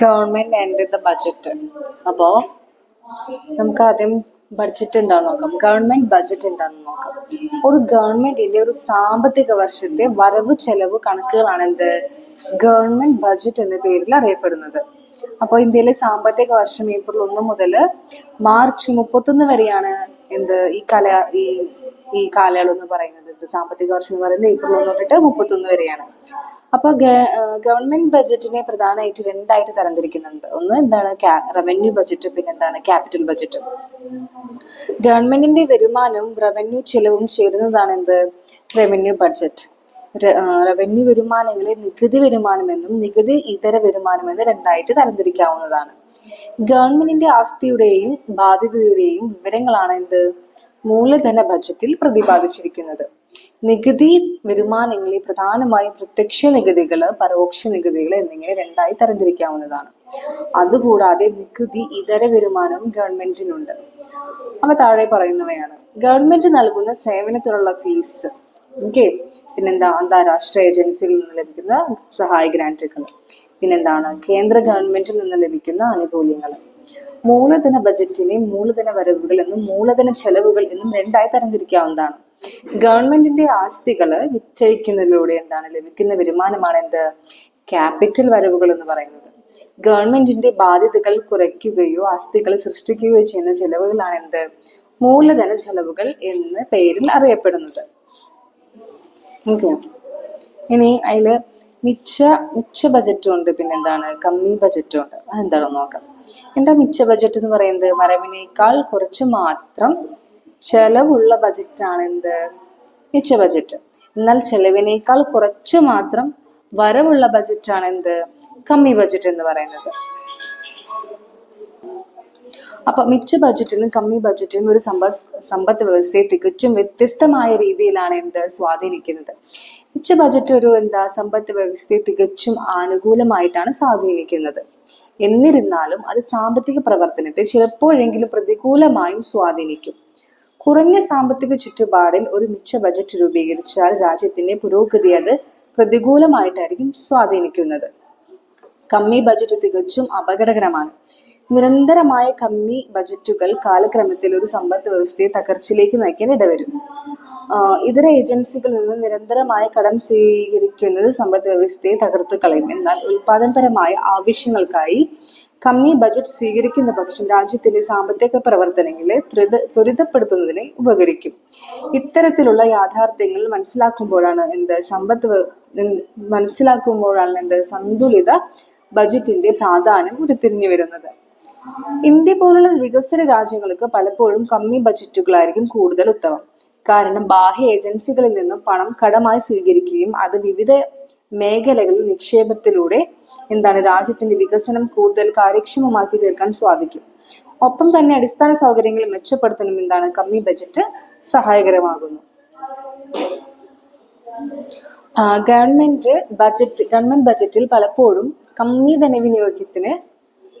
Government and the budget. അപ്പോൾ നമുക്ക് ആദ്യം ബഡ്ജറ്റ് എന്താണെന്ന് നോക്കാം. ഗവൺമെന്റ് ബജറ്റ് എന്താണെന്ന് നോക്കാം. ഒരു ഗവൺമെന്റിന്റെ ഒരു സാമ്പത്തിക വർഷത്തെ വരവ് ചെലവ് കണക്കുകളാണ് എന്ത് ഗവൺമെന്റ് ബജറ്റ് എന്ന പേരിൽ അറിയപ്പെടുന്നത്. അപ്പോൾ ഇന്ത്യയിലെ സാമ്പത്തിക വർഷം ഏപ്രിൽ 1 മുതൽ മാർച്ച് 31 വരെയാണ് ഈ കാലയളവ് എന്ന് പറയുന്നത്. സാമ്പത്തിക വർഷം എന്ന് പറയുന്നത് ഏപ്രിൽ 1 തൊട്ടിട്ട് 31 വരെയാണ്. അപ്പോൾ ഗവൺമെന്റ് ബജറ്റിനെ പ്രധാനമായിട്ട് രണ്ടായിട്ട് തരംതിരിക്കുന്നുണ്ട്. ഒന്ന് എന്താണ് റവന്യൂ ബജറ്റ്, പിന്നെ എന്താണ് ക്യാപിറ്റൽ ബജറ്റ്. ഗവൺമെന്റിന്റെ വരുമാനവും റവന്യൂ ചെലവും ചേരുന്നതാണ് റവന്യൂ ബഡ്ജറ്റ്. റവന്യൂ വരുമാനങ്ങളെ നികുതി വരുമാനമെന്നും നികുതി ഇതര വരുമാനമെന്ന് രണ്ടായിട്ട് തരംതിരിക്കാവുന്നതാണ്. ഗവൺമെന്റിന്റെ ആസ്തിയുടെയും ബാധ്യതയുടെയും വിവരങ്ങളാണ് മൂലധന ബജറ്റിൽ പ്രതിപാദിച്ചിരിക്കുന്നത്. നികുതി വരുമാനങ്ങളെ പ്രധാനമായും പ്രത്യക്ഷ നികുതികൾ, പരോക്ഷ നികുതികൾ എന്നിങ്ങനെ രണ്ടായി തരംതിരിക്കാവുന്നതാണ്. അതുകൂടാതെ നികുതി ഇതര വരുമാനവും ഗവൺമെന്റിനുണ്ട്. അവ താഴെ പറയുന്നവയാണ്: ഗവൺമെന്റ് നൽകുന്ന സേവനത്തിനുള്ള ഫീസ്, പിന്നെന്താ അന്താരാഷ്ട്ര ഏജൻസിയിൽ നിന്ന് ലഭിക്കുന്ന സഹായ ഗ്രാന്റുകൾ, പിന്നെന്താണ് കേന്ദ്ര ഗവൺമെന്റിൽ നിന്ന് ലഭിക്കുന്ന ആനുകൂല്യങ്ങൾ. മൂലധന ബജറ്റിനെ മൂലധന വരവുകൾ എന്നും മൂലധന ചെലവുകൾ എന്നും രണ്ടായി തരംതിരിക്കാവുന്നതാണ്. ഗവൺമെന്റിന്റെ ആസ്തികള് വിറ്റഴിക്കുന്നതിലൂടെ ലഭിക്കുന്ന വരുമാനമാണ് ക്യാപിറ്റൽ വരവുകൾ എന്ന് പറയുന്നത്. ഗവൺമെന്റിന്റെ ബാധ്യതകൾ കുറയ്ക്കുകയോ ആസ്തികൾ സൃഷ്ടിക്കുകയോ ചെയ്യുന്ന ചെലവുകളാണ് മൂലധന ചെലവുകൾ എന്ന പേരിൽ അറിയപ്പെടുന്നത്. ഇനി അതില് മിച്ച ബജറ്റും ഉണ്ട്, പിന്നെന്താണ് കമ്മി ബജറ്റും ഉണ്ട്. അതെന്താണെന്ന് നോക്കാം. മിച്ച ബജറ്റ് എന്ന് പറയുന്നത് വരവിനേക്കാൾ കുറച്ച് മാത്രം ചെലവുള്ള ബജറ്റാണ് മിച്ച ബജറ്റ്. എന്നാൽ ചെലവിനേക്കാൾ കുറച്ച് മാത്രം വരവുള്ള ബജറ്റാണ് കമ്മി ബജറ്റ് എന്ന് പറയുന്നത്. അപ്പൊ മിച്ച ബജറ്റിനും കമ്മി ബജറ്റിനും ഒരു സമ്പദ് വ്യവസ്ഥയെ തികച്ചും വ്യത്യസ്തമായ രീതിയിലാണ് സ്വാധീനിക്കുന്നത്. മിച്ച ബജറ്റ് ഒരു സമ്പദ് വ്യവസ്ഥയെ തികച്ചും ആനുകൂലമായിട്ടാണ് സ്വാധീനിക്കുന്നത്. എന്നിരുന്നാലും അത് സാമ്പത്തിക പ്രവർത്തനത്തെ ചിലപ്പോഴെങ്കിലും പ്രതികൂലമായും സ്വാധീനിക്കും. കുറഞ്ഞ സാമ്പത്തിക ചുറ്റുപാടിൽ ഒരു മിച്ച ബജറ്റ് രൂപീകരിച്ചാൽ രാജ്യത്തിന്റെ പുരോഗതി അത് പ്രതികൂലമായിട്ടായിരിക്കും സ്വാധീനിക്കുന്നത്. കമ്മി ബജറ്റ് തികച്ചും അപകടകരമാണ്. നിരന്തരമായ കമ്മി ബജറ്റുകൾ കാലക്രമത്തിൽ ഒരു സമ്പദ് വ്യവസ്ഥയെ തകർച്ചയിലേക്ക് നയിക്കാൻ ഇടവരും. ഇതര ഏജൻസികളിൽ നിന്ന് നിരന്തരമായ കടം സ്വീകരിക്കുന്നത് സമ്പദ് വ്യവസ്ഥയെ തകർത്ത് കളയും. എന്നാൽ ഉൽപാദനപരമായ ആവശ്യങ്ങൾക്കായി കമ്മി ബജറ്റ് സ്വീകരിക്കുന്ന പക്ഷം രാജ്യത്തിന്റെ സാമ്പത്തിക പ്രവർത്തനങ്ങളെ ത്വരിതപ്പെടുത്തുന്നതിന് ഉപകരിക്കും. ഇത്തരത്തിലുള്ള യാഥാർത്ഥ്യങ്ങൾ മനസ്സിലാക്കുമ്പോഴാണ് സന്തുലിത ബജറ്റിന്റെ പ്രാധാന്യം ഉരുത്തിരിഞ്ഞു വരുന്നത്. ഇന്ത്യ പോലുള്ള വികസ്വര രാജ്യങ്ങൾക്ക് പലപ്പോഴും കമ്മി ബജറ്റുകളായിരിക്കും കൂടുതൽ ഉത്തമം. കാരണം ബാഹ്യ ഏജൻസികളിൽ നിന്നും പണം കടമായി സ്വീകരിക്കുകയും അത് വിവിധ മേഖലകളിൽ നിക്ഷേപത്തിലൂടെ രാജ്യത്തിന്റെ വികസനം കൂടുതൽ കാര്യക്ഷമമാക്കി തീർക്കാൻ സാധിക്കും. ഒപ്പം തന്നെ അടിസ്ഥാന സൗകര്യങ്ങൾ മെച്ചപ്പെടുത്താനും കമ്മി ബജറ്റ് സഹായകരമാകുന്നു. ഗവൺമെന്റ് ബജറ്റിൽ പലപ്പോഴും കമ്മി ധനവിനിയോഗത്തിന്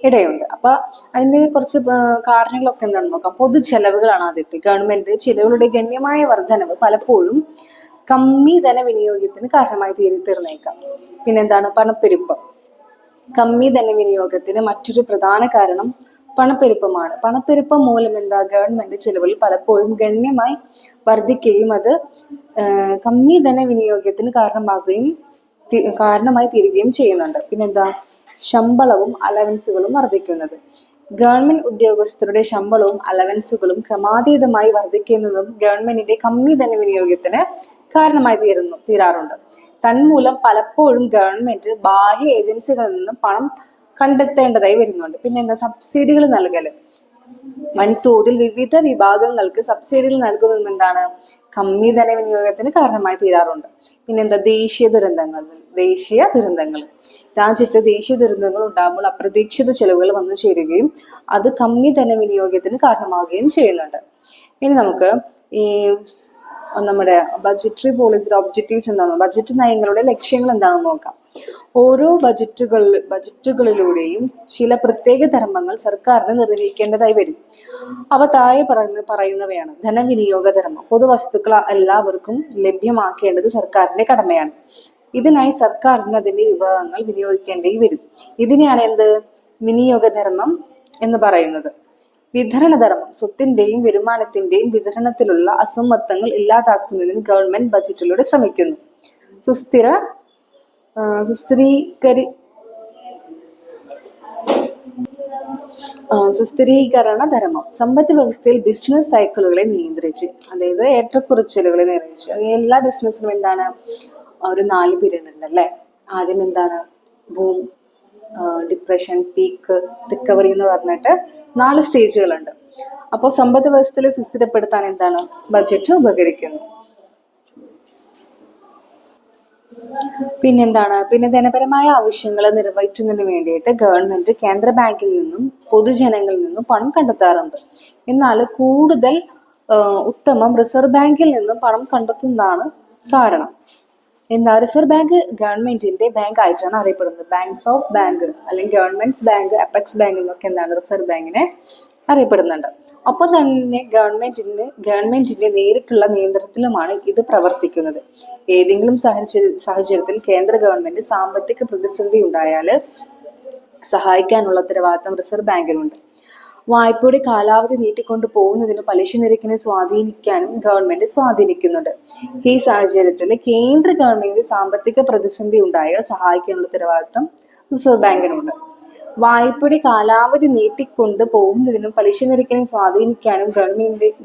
ഇടയുണ്ട്. അപ്പൊ അതിന്റെ കുറച്ച് കാരണങ്ങളൊക്കെ എന്താണെന്ന് നോക്കാം. പൊതു ചെലവുകളാണ് ആദ്യത്തെ. ഗവൺമെന്റ് ചിലവുകളുടെ ഗണ്യമായ വർധനവ് പലപ്പോഴും കമ്മി ധനവിനിയോഗത്തിന് കാരണമായി തീർന്നേക്കാം. പിന്നെന്താണ് പണപ്പെരുപ്പം. കമ്മി ധനവിനിയോഗത്തിന് മറ്റൊരു പ്രധാന കാരണം പണപ്പെരുപ്പമാണ്. പണപ്പെരുപ്പം മൂലം ഗവൺമെന്റ് ചിലവുകൾ പലപ്പോഴും ഗണ്യമായി വർദ്ധിക്കുകയും അത് കമ്മി ധനവിനിയോഗത്തിന് കാരണമായി തീരുകയും ചെയ്യുന്നുണ്ട്. ശമ്പളവും അലവൻസുകളും വർദ്ധിക്കുന്നത്. ഗവൺമെന്റ് ഉദ്യോഗസ്ഥരുടെ ശമ്പളവും അലവൻസുകളും ക്രമാതീതമായി വർദ്ധിക്കുന്നതും ഗവൺമെന്റിന്റെ കമ്മി ധനവിനിയോഗത്തിന് കാരണമായി തീരാറുണ്ട്. തന്മൂലം പലപ്പോഴും ഗവൺമെന്റ് ബാഹ്യ ഏജൻസികളിൽ നിന്ന് പണം കണ്ടെത്തേണ്ടതായി വരുന്നുണ്ട്. സബ്സിഡികൾ നൽകല്. വൻതോതിൽ വിവിധ വിഭാഗങ്ങൾക്ക് സബ്സിഡികൾ നൽകുന്നത് കമ്മി ധനവിനിയോഗത്തിന് കാരണമായി തീരാറുണ്ട്. ദേശീയ ദുരന്തങ്ങൾ. രാജ്യത്ത് ദേശീയ ദുരന്തങ്ങൾ ഉണ്ടാകുമ്പോൾ അപ്രതീക്ഷിത ചെലവുകൾ വന്നു ചേരുകയും അത് കമ്മി ധനവിനിയോഗത്തിന് കാരണമാവുകയും ചെയ്യുന്നുണ്ട്. ഇനി നമുക്ക് ഈ നമ്മുടെ ബജറ്ററി പോളിസിയുടെ ഒബ്ജക്റ്റീവ്സ് എന്താണെന്ന്, ബജറ്റ് നയങ്ങളുടെ ലക്ഷ്യങ്ങൾ എന്താണെന്ന് നോക്കാം. ഓരോ ബജറ്റുകളിലൂടെയും ചില പ്രത്യേക ധർമ്മങ്ങൾ സർക്കാരിന് നിർവഹിക്കേണ്ടതായി വരും. അവ താഴെ പറയുന്നവയാണ്. ധനവിനിയോഗ ധർമ്മം. പൊതുവസ്തുക്കൾ എല്ലാവർക്കും ലഭ്യമാക്കേണ്ടത് സർക്കാരിന്റെ കടമയാണ്. ഇതിനായി സർക്കാരിന് അതിന്റെ വിഭവങ്ങൾ വിനിയോഗിക്കേണ്ടി വരും. ഇതിനെയാണ് എന്ത് വിനിയോഗധർമ്മം എന്ന് പറയുന്നത്. വിതരണധർമ്മം സ്വത്തിന്റെയും വരുമാനത്തിന്റെയും വിതരണത്തിലുള്ള അസമത്വങ്ങൾ ഇല്ലാതാക്കുന്നതിന് ഗവൺമെന്റ് ബജറ്റിലൂടെ ശ്രമിക്കുന്നു. സുസ്ഥിരീകരണ ധർമ്മം സമ്പദ് വ്യവസ്ഥയിൽ ബിസിനസ് സൈക്കിളുകളെ നിയന്ത്രിച്ച്, അതായത് ഏറ്റക്കുറച്ചിലുകളെ നിയന്ത്രിച്ച്. എല്ലാ ബിസിനസ്സിനും എന്താണ് ഒരു 4 പീരീഡ് ഉണ്ട് അല്ലെ. ആദ്യം എന്താണ് ബൂം, ഡിപ്രഷൻ, പീക്ക്, റിക്കവറി എന്ന് പറഞ്ഞിട്ട് 4 സ്റ്റേജുകളുണ്ട്. അപ്പോൾ സമ്പദ് വ്യവസ്ഥയെ സുസ്ഥിരപ്പെടുത്താൻ എന്താണ് ബജറ്റ് ഉപകരിക്കുന്നു. പിന്നെ ധനപരമായ ആവശ്യങ്ങൾ നിറവേറ്റുന്നതിന് വേണ്ടിയിട്ട് ഗവൺമെന്റ് കേന്ദ്ര ബാങ്കിൽ നിന്നും പൊതുജനങ്ങളിൽ നിന്നും പണം കണ്ടെത്താറുണ്ട്. എന്നാൽ കൂടുതൽ ഉത്തമം റിസർവ് ബാങ്കിൽ നിന്നും പണം കണ്ടെത്തുന്നതാണ് കാരണം. എന്നാൽ റിസർവ് ബാങ്ക് ഗവൺമെന്റിന്റെ ബാങ്ക് ആയിട്ടാണ് അറിയപ്പെടുന്നത്. ബാങ്ക്സ് ഓഫ് ബാങ്ക് അല്ലെങ്കിൽ ഗവൺമെന്റ്സ് ബാങ്ക്, അപ്പെക്സ് ബാങ്ക് എന്നൊക്കെ എന്താണ് റിസർവ് ബാങ്കിനെ അറിയപ്പെടുന്നുണ്ട്. ഒപ്പം തന്നെ ഗവൺമെന്റിന്റെ നേരിട്ടുള്ള നിയന്ത്രണത്തിലുമാണ് ഇത് പ്രവർത്തിക്കുന്നത്. ഏതെങ്കിലും സാഹചര്യത്തിൽ കേന്ദ്ര ഗവൺമെന്റ് സാമ്പത്തിക പ്രതിസന്ധി ഉണ്ടായാൽ സഹായിക്കാനുള്ള ഉത്തരവാദിത്തം റിസർവ് ബാങ്കിനുണ്ട്. വായ്പയുടെ കാലാവധി നീട്ടിക്കൊണ്ടു പോകുന്നതിന് പലിശ നിരക്കിനെ സ്വാധീനിക്കാനും ഗവൺമെന്റ് സ്വാധീനിക്കുന്നുണ്ട്. ഈ സാഹചര്യത്തിൽ കേന്ദ്ര ഗവൺമെന്റ് സാമ്പത്തിക പ്രതിസന്ധി ഉണ്ടായാൽ സഹായിക്കാനുള്ള ഉത്തരവാദിത്തം റിസർവ് ബാങ്കിനുണ്ട്. വായ്പയുടെ കാലാവധി നീട്ടിക്കൊണ്ട് പോകുന്നതിനും പലിശ നിരക്കിനെ സ്വാധീനിക്കാനും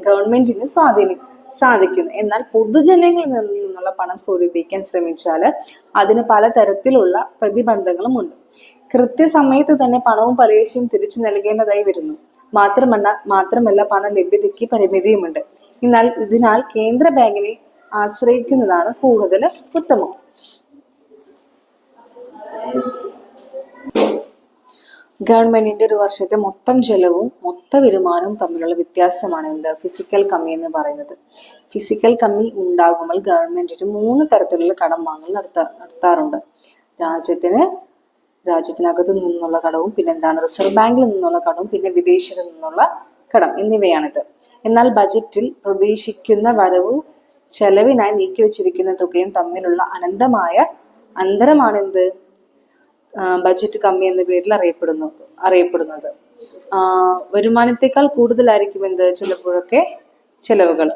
ഗവൺമെന്റിന് സാധിക്കുന്നു. എന്നാൽ പൊതുജനങ്ങളിൽ നിന്നുള്ള പണം സ്വരൂപിക്കാൻ ശ്രമിച്ചാൽ അതിന് പലതരത്തിലുള്ള പ്രതിബന്ധങ്ങളുമുണ്ട്. കൃത്യസമയത്ത് തന്നെ പണവും പലിശയും തിരിച്ചു നൽകേണ്ടതായി വരുന്നു. മാത്രമല്ല പണ ലഭ്യതയ്ക്ക് പരിമിതിയുമുണ്ട്. ഇതിനാൽ കേന്ദ്ര ബാങ്കിനെ ആശ്രയിക്കുന്നതാണ് കൂടുതൽ ഉത്തമം. ഗവൺമെന്റിന്റെ ഒരു വർഷത്തെ മൊത്തം ചെലവും മൊത്ത വരുമാനവും തമ്മിലുള്ള വ്യത്യാസമാണ് ഫിസിക്കൽ കമ്മി എന്ന് പറയുന്നത്. ഫിസിക്കൽ കമ്മി ഉണ്ടാകുമ്പോൾ ഗവൺമെന്റിന് 3 തരത്തിലുള്ള കടം വാങ്ങൽ നടത്താറുണ്ട്. രാജ്യത്തിനകത്തു നിന്നുള്ള കടവും, റിസർവ് ബാങ്കിൽ നിന്നുള്ള കടവും, പിന്നെ വിദേശത്തു നിന്നുള്ള കടം എന്നിവയാണിത്. എന്നാൽ ബജറ്റിൽ പ്രതീക്ഷിക്കുന്ന വരവും ചെലവിനായി നീക്കിവെച്ചിരിക്കുന്ന തുകയും തമ്മിലുള്ള അന്തരമാണ് ബജറ്റ് കമ്മി എന്ന പേരിൽ അറിയപ്പെടുന്നത്. വരുമാനത്തെക്കാൾ കൂടുതലായിരിക്കും ചിലപ്പോഴൊക്കെ ചെലവുകൾ.